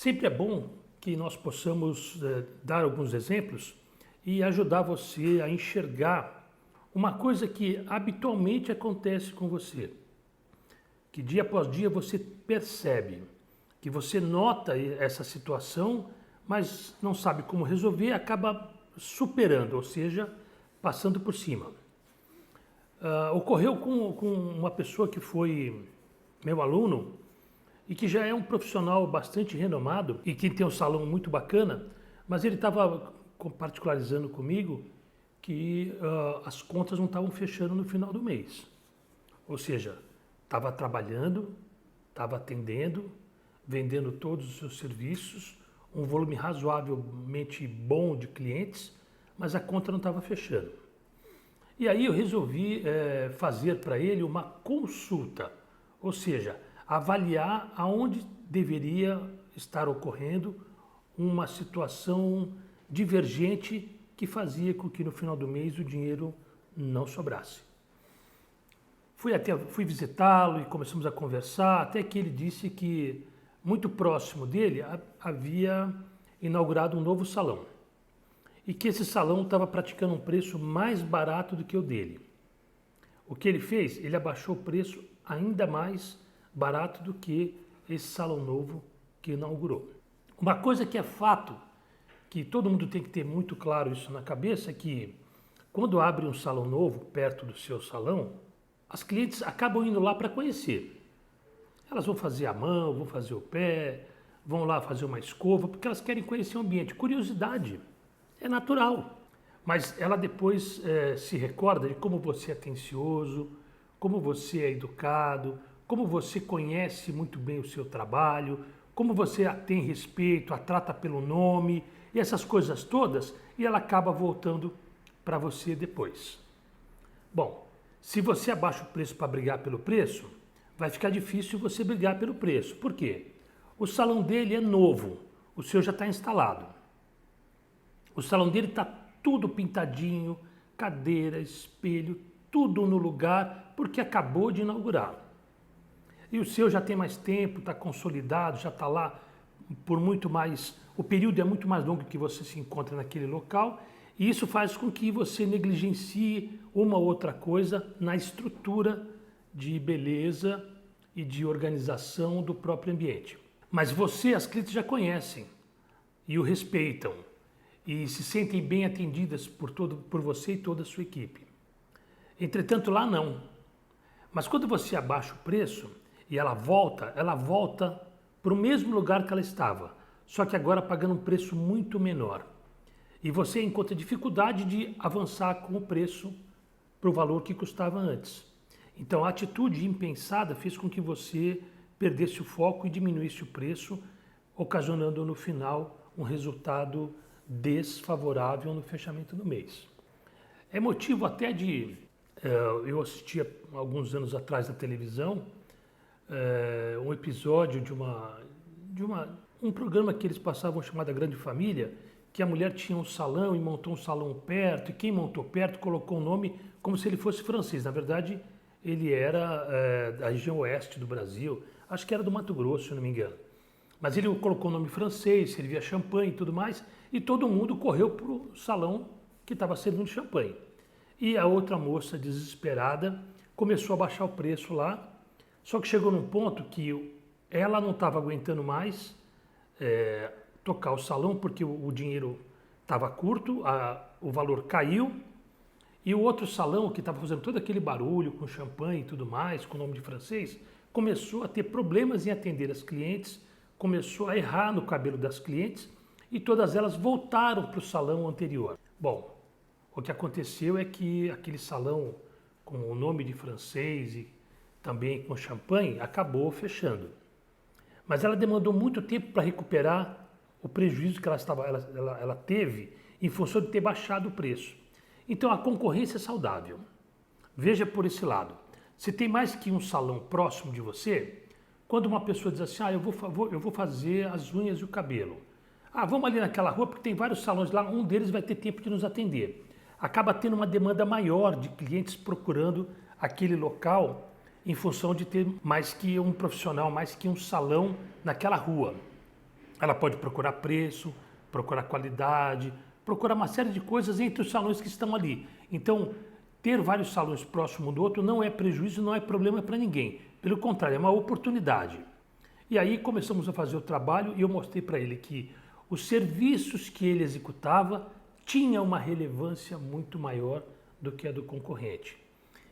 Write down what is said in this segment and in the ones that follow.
Sempre é bom que nós possamos dar alguns exemplos e ajudar você a enxergar uma coisa que habitualmente acontece com você, que dia após dia você percebe, que você nota essa situação, mas não sabe como resolver, acaba superando, ou seja, passando por cima. Ocorreu com uma pessoa que foi meu aluno e que já é um profissional bastante renomado e que tem um salão muito bacana, mas ele estava particularizando comigo que as contas não estavam fechando no final do mês. Ou seja, estava trabalhando, estava atendendo, vendendo todos os seus serviços, um volume razoavelmente bom de clientes, mas a conta não estava fechando. E aí eu resolvi fazer para ele uma consulta, ou seja, avaliar aonde deveria estar ocorrendo uma situação divergente que fazia com que no final do mês o dinheiro não sobrasse. Fui visitá-lo e começamos a conversar, até que ele disse que muito próximo dele havia inaugurado um novo salão e que esse salão estava praticando um preço mais barato do que o dele. O que ele fez? Ele abaixou o preço ainda mais barato do que esse salão novo que inaugurou. Uma coisa que é fato, que todo mundo tem que ter muito claro isso na cabeça, é que quando abre um salão novo perto do seu salão, as clientes acabam indo lá para conhecer. Elas vão fazer a mão, vão fazer o pé, vão lá fazer uma escova, porque elas querem conhecer o ambiente. Curiosidade, é natural. Mas ela depois se recorda de como você é atencioso, como você é educado, como você conhece muito bem o seu trabalho, como você a tem respeito, a trata pelo nome, e essas coisas todas, e ela acaba voltando para você depois. Bom, se você abaixa o preço para brigar pelo preço, vai ficar difícil você brigar pelo preço. Por quê? O salão dele é novo, o seu já está instalado. O salão dele está tudo pintadinho, cadeira, espelho, tudo no lugar, porque acabou de inaugurar. E o seu já tem mais tempo, está consolidado, já está lá por muito mais... O período é muito mais longo que você se encontra naquele local, e isso faz com que você negligencie uma ou outra coisa na estrutura de beleza e de organização do próprio ambiente. Mas as clientes já conhecem e o respeitam e se sentem bem atendidas por você e toda a sua equipe. Entretanto, lá não. Mas quando você abaixa o preço e ela volta para o mesmo lugar que ela estava, só que agora pagando um preço muito menor. E você encontra dificuldade de avançar com o preço para o valor que custava antes. Então a atitude impensada fez com que você perdesse o foco e diminuísse o preço, ocasionando no final um resultado desfavorável no fechamento do mês. É motivo até de... eu assistia alguns anos atrás na televisão um episódio de um programa que eles passavam chamado A Grande Família, que a mulher tinha um salão e montou um salão perto, e quem montou perto colocou o nome como se ele fosse francês. Na verdade, ele era da região oeste do Brasil, acho que era do Mato Grosso, se não me engano. Mas ele colocou o nome francês, servia champanhe e tudo mais, e todo mundo correu para o salão que estava servindo champanhe. E a outra moça, desesperada, começou a baixar o preço lá, só que chegou num ponto que ela não estava aguentando mais tocar o salão, porque o dinheiro estava curto, o valor caiu, e o outro salão, que estava fazendo todo aquele barulho com champanhe e tudo mais, com nome de francês, começou a ter problemas em atender as clientes, começou a errar no cabelo das clientes, e todas elas voltaram para o salão anterior. Bom, o que aconteceu é que aquele salão com o nome de francês e também com champanhe acabou fechando. Mas ela demandou muito tempo para recuperar o prejuízo que ela teve em função de ter baixado o preço. Então a concorrência é saudável. Veja por esse lado. Se tem mais que um salão próximo de você, quando uma pessoa diz assim, eu vou fazer as unhas e o cabelo. Vamos ali naquela rua porque tem vários salões lá, um deles vai ter tempo de nos atender. Acaba tendo uma demanda maior de clientes procurando aquele local em função de ter mais que um profissional, mais que um salão naquela rua. Ela pode procurar preço, procurar qualidade, procurar uma série de coisas entre os salões que estão ali. Então, ter vários salões próximo do outro não é prejuízo, não é problema para ninguém. Pelo contrário, é uma oportunidade. E aí começamos a fazer o trabalho e eu mostrei para ele que os serviços que ele executava tinham uma relevância muito maior do que a do concorrente.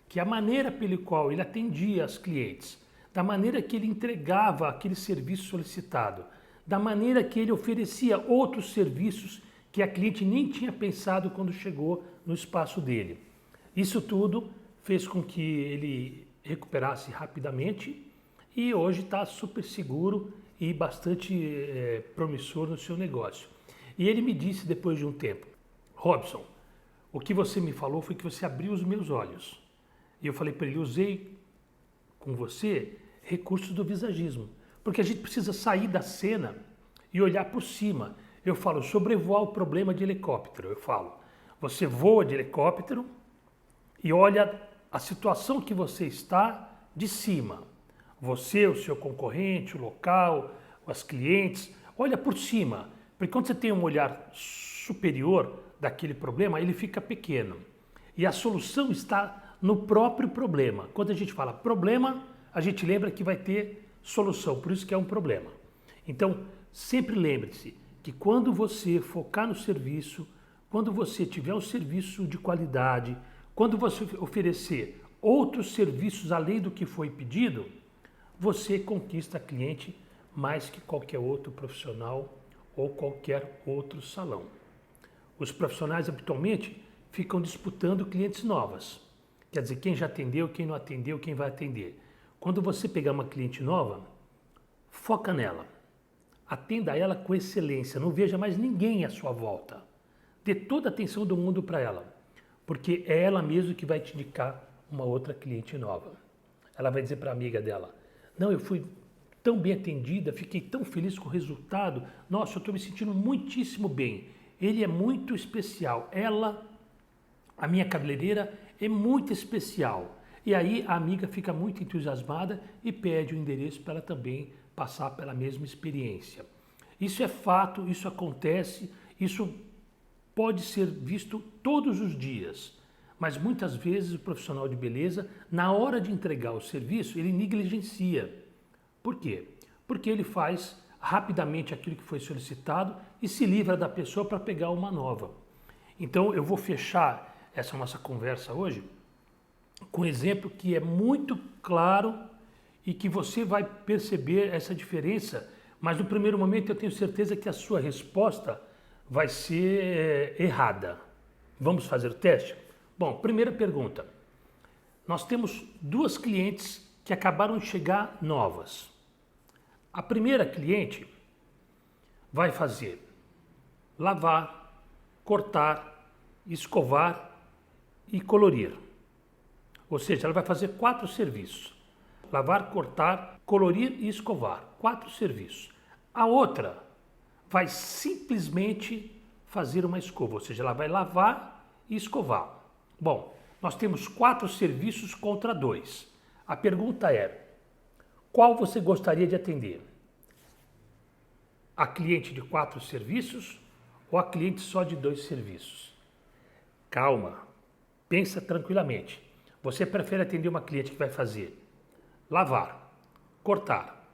Que a maneira pela qual ele atendia as clientes, da maneira que ele entregava aquele serviço solicitado, da maneira que ele oferecia outros serviços que a cliente nem tinha pensado quando chegou no espaço dele. Isso tudo fez com que ele recuperasse rapidamente e hoje está super seguro e bastante promissor no seu negócio. E ele me disse depois de um tempo: Robson, o que você me falou foi que você abriu os meus olhos. E eu falei para ele: usei com você recursos do visagismo, porque a gente precisa sair da cena e olhar por cima. Eu falo, sobrevoar o problema de helicóptero. Eu falo, você voa de helicóptero e olha a situação que você está de cima. Você, o seu concorrente, o local, os clientes, olha por cima. Porque quando você tem um olhar superior daquele problema, ele fica pequeno. E a solução está no próprio problema. Quando a gente fala problema, a gente lembra que vai ter solução, por isso que é um problema. Então, sempre lembre-se que quando você focar no serviço, quando você tiver um serviço de qualidade, quando você oferecer outros serviços além do que foi pedido, você conquista cliente mais que qualquer outro profissional ou qualquer outro salão. Os profissionais habitualmente ficam disputando clientes novas. Quer dizer, quem já atendeu, quem não atendeu, quem vai atender. Quando você pegar uma cliente nova, foca nela. Atenda ela com excelência, não veja mais ninguém à sua volta. Dê toda a atenção do mundo para ela, porque é ela mesma que vai te indicar uma outra cliente nova. Ela vai dizer para a amiga dela: não, eu fui tão bem atendida, fiquei tão feliz com o resultado, nossa, eu estou me sentindo muitíssimo bem. Ele é muito especial, ela, a minha cabeleireira, é muito especial. E aí a amiga fica muito entusiasmada e pede o endereço para ela também passar pela mesma experiência. Isso é fato, isso acontece, isso pode ser visto todos os dias, mas muitas vezes o profissional de beleza, na hora de entregar o serviço, ele negligencia. Por quê? Porque ele faz rapidamente aquilo que foi solicitado e se livra da pessoa para pegar uma nova. Então eu vou fechar essa nossa conversa hoje com um exemplo que é muito claro e que você vai perceber essa diferença, mas no primeiro momento eu tenho certeza que a sua resposta vai ser errada. Vamos fazer o teste? Bom, primeira pergunta. Nós temos duas clientes que acabaram de chegar novas. A primeira cliente vai fazer lavar, cortar, escovar e colorir. Ou seja, ela vai fazer 4 serviços. Lavar, cortar, colorir e escovar. 4 serviços. A outra vai simplesmente fazer uma escova, ou seja, ela vai lavar e escovar. Bom, nós temos 4 serviços contra 2. A pergunta é: qual você gostaria de atender? A cliente de 4 serviços ou a cliente só de 2 serviços? Calma, pensa tranquilamente. Você prefere atender uma cliente que vai fazer lavar, cortar,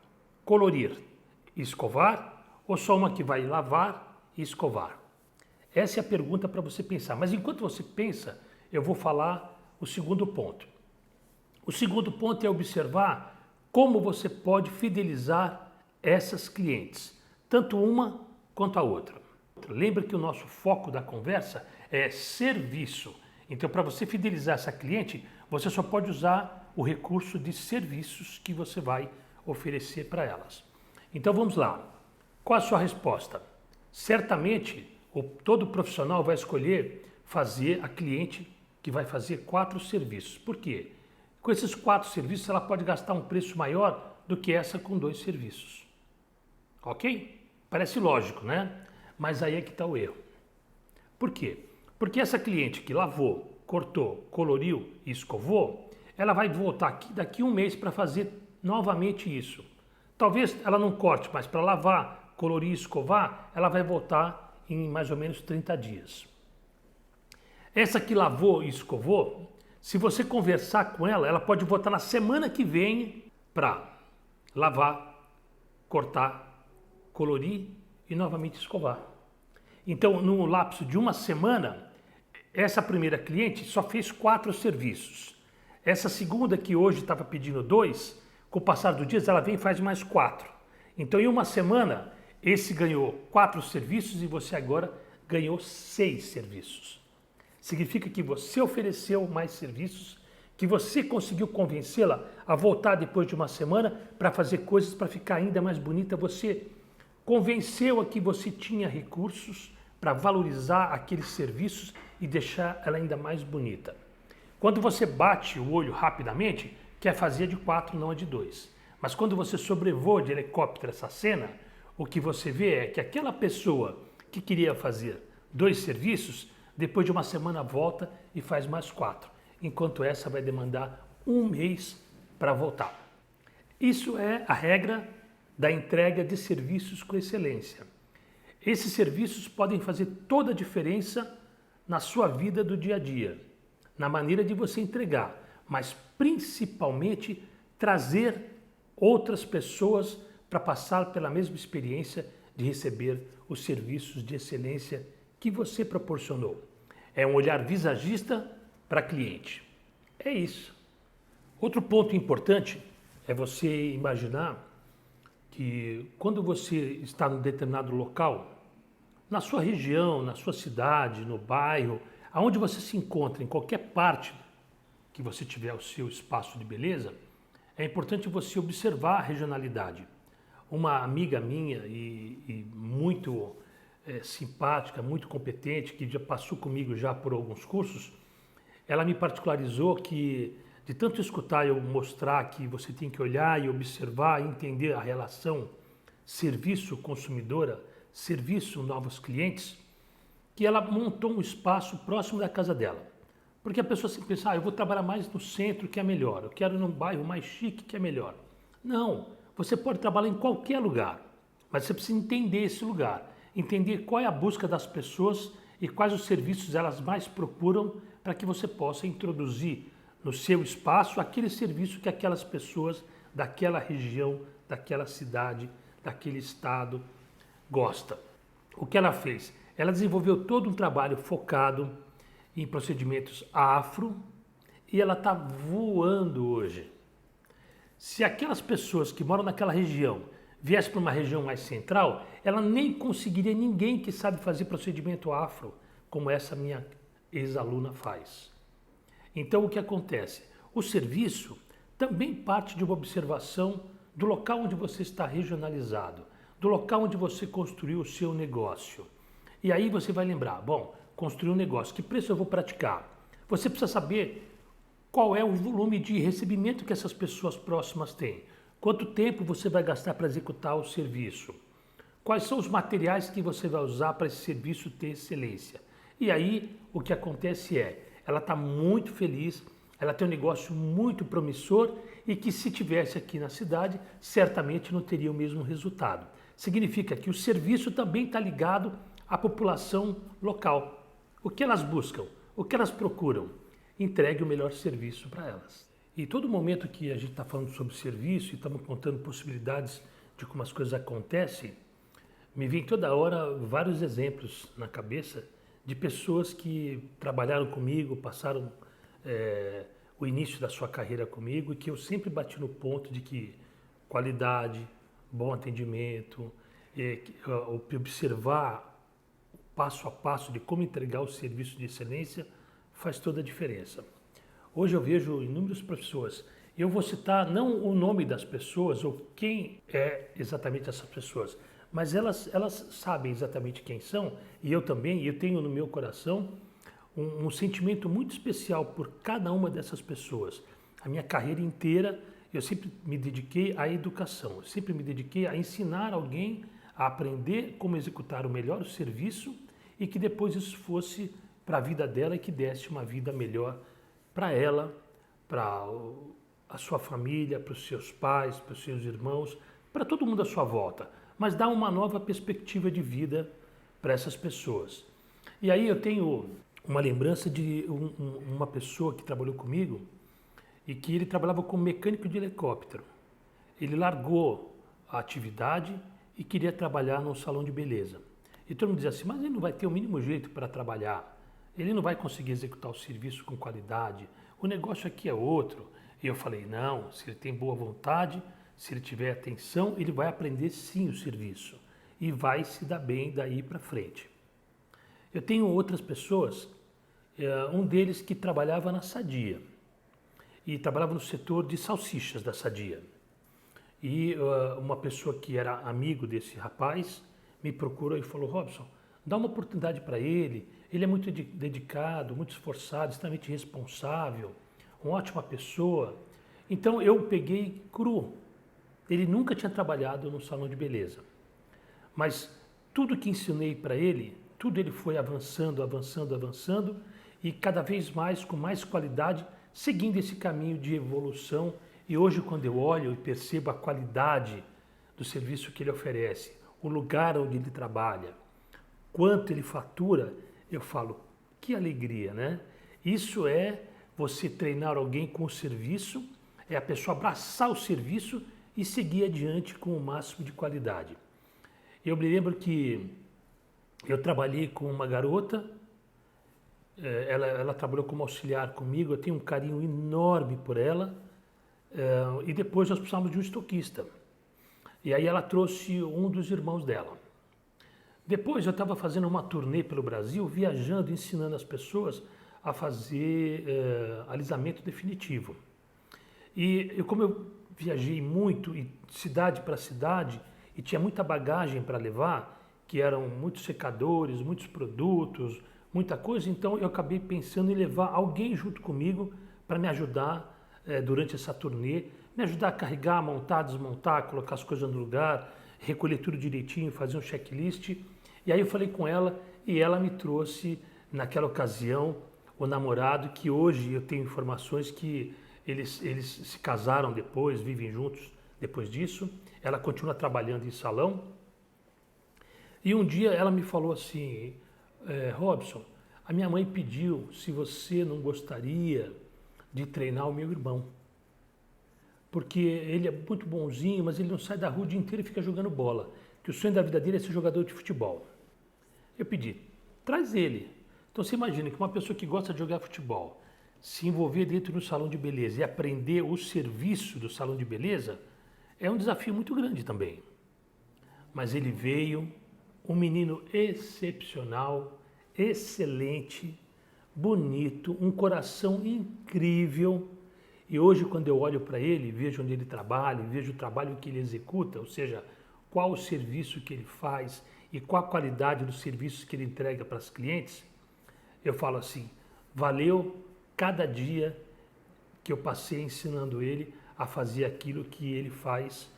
colorir e escovar, ou só uma que vai lavar e escovar? Essa é a pergunta para você pensar. Mas enquanto você pensa, eu vou falar o segundo ponto. O segundo ponto é observar como você pode fidelizar essas clientes, tanto uma quanto a outra. Lembra que o nosso foco da conversa é serviço. Então, para você fidelizar essa cliente, você só pode usar o recurso de serviços que você vai oferecer para elas. Então, vamos lá. Qual a sua resposta? Certamente, todo profissional vai escolher fazer a cliente que vai fazer 4 serviços. Por quê? Com esses 4 serviços, ela pode gastar um preço maior do que essa com 2 serviços. Ok? Parece lógico, né? Mas aí é que está o erro. Por quê? Porque essa cliente que lavou, cortou, coloriu e escovou, ela vai voltar aqui daqui a um mês para fazer novamente isso. Talvez ela não corte, mas para lavar, colorir e escovar, ela vai voltar em mais ou menos 30 dias. Essa que lavou e escovou, se você conversar com ela, ela pode voltar na semana que vem para lavar, cortar, colorir e novamente escovar. Então, no lapso de uma semana, essa primeira cliente só fez 4 serviços. Essa segunda, que hoje estava pedindo 2, com o passar dos dias ela vem e faz mais 4. Então, em uma semana, esse ganhou 4 serviços e você agora ganhou 6 serviços. Significa que você ofereceu mais serviços, que você conseguiu convencê-la a voltar depois de uma semana para fazer coisas para ficar ainda mais bonita. Você convenceu a que você tinha recursos para valorizar aqueles serviços e deixar ela ainda mais bonita. Quando você bate o olho rapidamente, quer fazer de 4, não a de 2. Mas quando você sobrevoa de helicóptero essa cena, o que você vê é que aquela pessoa que queria fazer 2 serviços, depois de uma semana volta e faz mais 4, enquanto essa vai demandar 1 mês para voltar. Isso é a regra da entrega de serviços com excelência. Esses serviços podem fazer toda a diferença na sua vida do dia a dia, na maneira de você entregar, mas principalmente trazer outras pessoas para passar pela mesma experiência de receber os serviços de excelência que você proporcionou. É um olhar visagista para cliente. É isso. Outro ponto importante é você imaginar que quando você está num determinado local, na sua região, na sua cidade, no bairro, aonde você se encontra, em qualquer parte que você tiver o seu espaço de beleza, é importante você observar a regionalidade. Uma amiga minha e muito simpática, muito competente, que já passou comigo já por alguns cursos, ela me particularizou que de tanto escutar eu mostrar que você tem que olhar e observar e entender a relação serviço-consumidora, serviço-novos clientes, que ela montou um espaço próximo da casa dela. Porque a pessoa sempre pensa, eu vou trabalhar mais no centro que é melhor, eu quero num bairro mais chique que é melhor. Não, você pode trabalhar em qualquer lugar, mas você precisa entender esse lugar, entender qual é a busca das pessoas e quais os serviços elas mais procuram para que você possa introduzir no seu espaço aquele serviço que aquelas pessoas daquela região, daquela cidade, daquele estado gosta. O que ela fez? Ela desenvolveu todo um trabalho focado em procedimentos afro e ela está voando hoje. Se aquelas pessoas que moram naquela região viessem para uma região mais central, ela nem conseguiria ninguém que sabe fazer procedimento afro, como essa minha ex-aluna faz. Então o que acontece? O serviço também parte de uma observação do local onde você está regionalizado, do local onde você construiu o seu negócio. E aí você vai lembrar, bom, construir um negócio, que preço eu vou praticar? Você precisa saber qual é o volume de recebimento que essas pessoas próximas têm. Quanto tempo você vai gastar para executar o serviço? Quais são os materiais que você vai usar para esse serviço ter excelência? E aí o que acontece é, ela está muito feliz, ela tem um negócio muito promissor e que se tivesse aqui na cidade, certamente não teria o mesmo resultado. Significa que o serviço também está ligado à população local. O que elas buscam? O que elas procuram? Entregue o melhor serviço para elas. E todo momento que a gente está falando sobre serviço e estamos contando possibilidades de como as coisas acontecem, me vem toda hora vários exemplos na cabeça de pessoas que trabalharam comigo, passaram o início da sua carreira comigo e que eu sempre bati no ponto de que qualidade, bom atendimento, observar o passo a passo de como entregar o serviço de excelência faz toda a diferença. Hoje eu vejo inúmeras pessoas, eu vou citar não o nome das pessoas ou quem é exatamente essas pessoas, mas elas sabem exatamente quem são e eu também, eu tenho no meu coração um sentimento muito especial por cada uma dessas pessoas. A minha carreira inteira eu sempre me dediquei à educação, eu sempre me dediquei a ensinar alguém a aprender como executar o melhor serviço e que depois isso fosse para a vida dela e que desse uma vida melhor para ela, para a sua família, para os seus pais, para os seus irmãos, para todo mundo à sua volta. mas dá uma nova perspectiva de vida para essas pessoas. E aí eu tenho uma lembrança de uma pessoa que trabalhou comigo e que ele trabalhava como mecânico de helicóptero. Ele largou a atividade e queria trabalhar num salão de beleza. E todo mundo dizia assim, mas ele não vai ter o mínimo jeito para trabalhar, ele não vai conseguir executar o serviço com qualidade, o negócio aqui é outro. E eu falei, não, se ele tem boa vontade, se ele tiver atenção, ele vai aprender sim o serviço e vai se dar bem daí para frente. Eu tenho outras pessoas, um deles que trabalhava na Sadia e trabalhava no setor de salsichas da Sadia. E uma pessoa que era amigo desse rapaz me procurou e falou, Robson, dá uma oportunidade para ele é muito dedicado, muito esforçado, extremamente responsável, uma ótima pessoa. Então eu peguei cru. Ele nunca tinha trabalhado no salão de beleza, mas tudo que ensinei para ele, tudo ele foi avançando, avançando, avançando e cada vez mais, com mais qualidade, seguindo esse caminho de evolução. E hoje, quando eu olho e percebo a qualidade do serviço que ele oferece, o lugar onde ele trabalha, quanto ele fatura, eu falo, que alegria, né? Isso é você treinar alguém com o serviço, é a pessoa abraçar o serviço e seguir adiante com o máximo de qualidade. Eu me lembro que eu trabalhei com uma garota, ela trabalhou como auxiliar comigo, eu tenho um carinho enorme por ela, e depois nós precisávamos de um estoquista. E aí ela trouxe um dos irmãos dela. Depois eu estava fazendo uma turnê pelo Brasil, viajando, ensinando as pessoas a fazer alisamento definitivo. E como eu viajei muito, e cidade para cidade, e tinha muita bagagem para levar, que eram muitos secadores, muitos produtos, muita coisa, então eu acabei pensando em levar alguém junto comigo para me ajudar durante essa turnê, me ajudar a carregar, montar, desmontar, colocar as coisas no lugar, recolher tudo direitinho, fazer um checklist. E aí eu falei com ela e ela me trouxe, naquela ocasião, o namorado, que hoje eu tenho informações que eles se casaram depois, vivem juntos depois disso. Ela continua trabalhando em salão. E um dia ela me falou assim, Robson, a minha mãe pediu se você não gostaria de treinar o meu irmão. Porque ele é muito bonzinho, mas ele não sai da rua o dia inteiro e fica jogando bola. Que o sonho da vida dele é ser jogador de futebol. Eu pedi, traz ele. Então você imagina que uma pessoa que gosta de jogar futebol, se envolver dentro do salão de beleza e aprender o serviço do salão de beleza, é um desafio muito grande também. Mas ele veio, um menino excepcional, excelente, bonito, um coração incrível. E hoje, quando eu olho para ele, vejo onde ele trabalha, vejo o trabalho que ele executa, ou seja, qual o serviço que ele faz e qual a qualidade dos serviços que ele entrega para os clientes, eu falo assim, valeu cada dia que eu passei ensinando ele a fazer aquilo que ele faz,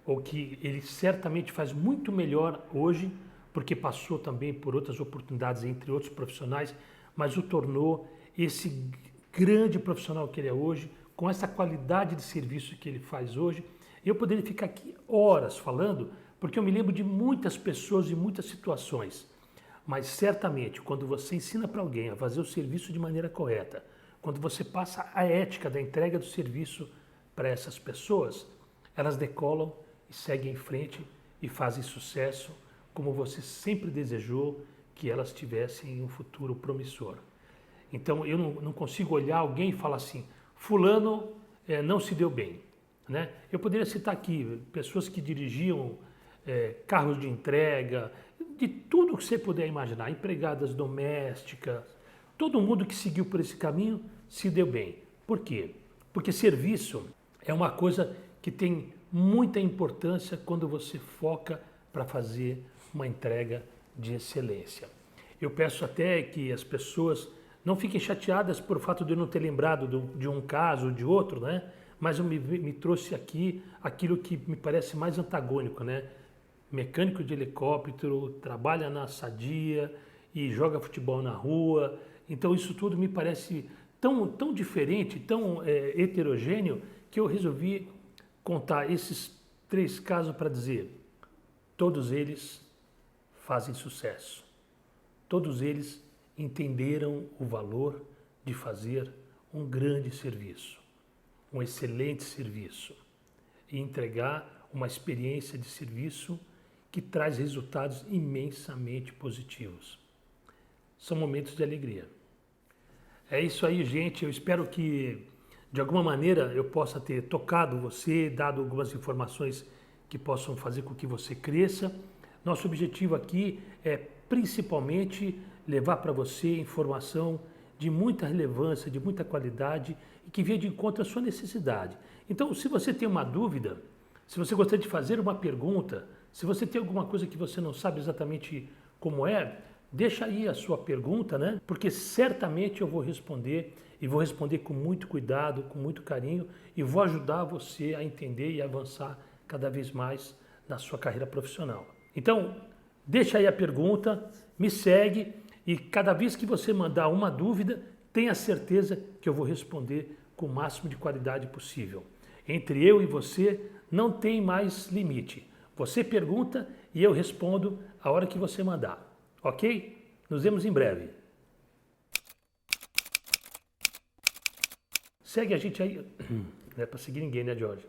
ou que ele certamente faz muito melhor hoje, porque passou também por outras oportunidades entre outros profissionais, mas o tornou esse grande profissional que ele é hoje, com essa qualidade de serviço que ele faz hoje. Eu poderia ficar aqui horas falando, porque eu me lembro de muitas pessoas e muitas situações. Mas certamente, quando você ensina para alguém a fazer o serviço de maneira correta, quando você passa a ética da entrega do serviço para essas pessoas, elas decolam e seguem em frente e fazem sucesso, como você sempre desejou que elas tivessem um futuro promissor. Então eu não consigo olhar alguém e falar assim, fulano não se deu bem. Né? Eu poderia citar aqui pessoas que dirigiam carros de entrega, de tudo que você puder imaginar, empregadas domésticas, todo mundo que seguiu por esse caminho se deu bem. Por quê? Porque serviço é uma coisa que tem muita importância quando você foca para fazer uma entrega de excelência. Eu peço até que as pessoas não fiquem chateadas por o fato de eu não ter lembrado de um caso ou de outro, né? Mas eu me trouxe aqui aquilo que me parece mais antagônico, né? Mecânico de helicóptero, trabalha na Sadia e joga futebol na rua. Então isso tudo me parece tão diferente, tão heterogêneo, que eu resolvi contar esses 3 casos para dizer: todos eles fazem sucesso. Todos eles entenderam o valor de fazer um grande serviço, um excelente serviço e entregar uma experiência de serviço que traz resultados imensamente positivos. São momentos de alegria. É isso aí, gente. Eu espero que, de alguma maneira, eu possa ter tocado você, dado algumas informações que possam fazer com que você cresça. Nosso objetivo aqui é, principalmente, levar para você informação de muita relevância, de muita qualidade e que venha de encontro à sua necessidade. Então, se você tem uma dúvida, se você gostaria de fazer uma pergunta, se você tem alguma coisa que você não sabe exatamente como é, deixa aí a sua pergunta, né? Porque certamente eu vou responder e vou responder com muito cuidado, com muito carinho e vou ajudar você a entender e avançar cada vez mais na sua carreira profissional. Então, deixa aí a pergunta, me segue e cada vez que você mandar uma dúvida, tenha certeza que eu vou responder com o máximo de qualidade possível. Entre eu e você não tem mais limite. Você pergunta e eu respondo a hora que você mandar. Ok? Nos vemos em breve. Segue a gente aí. Não é para seguir ninguém, né, Jorge?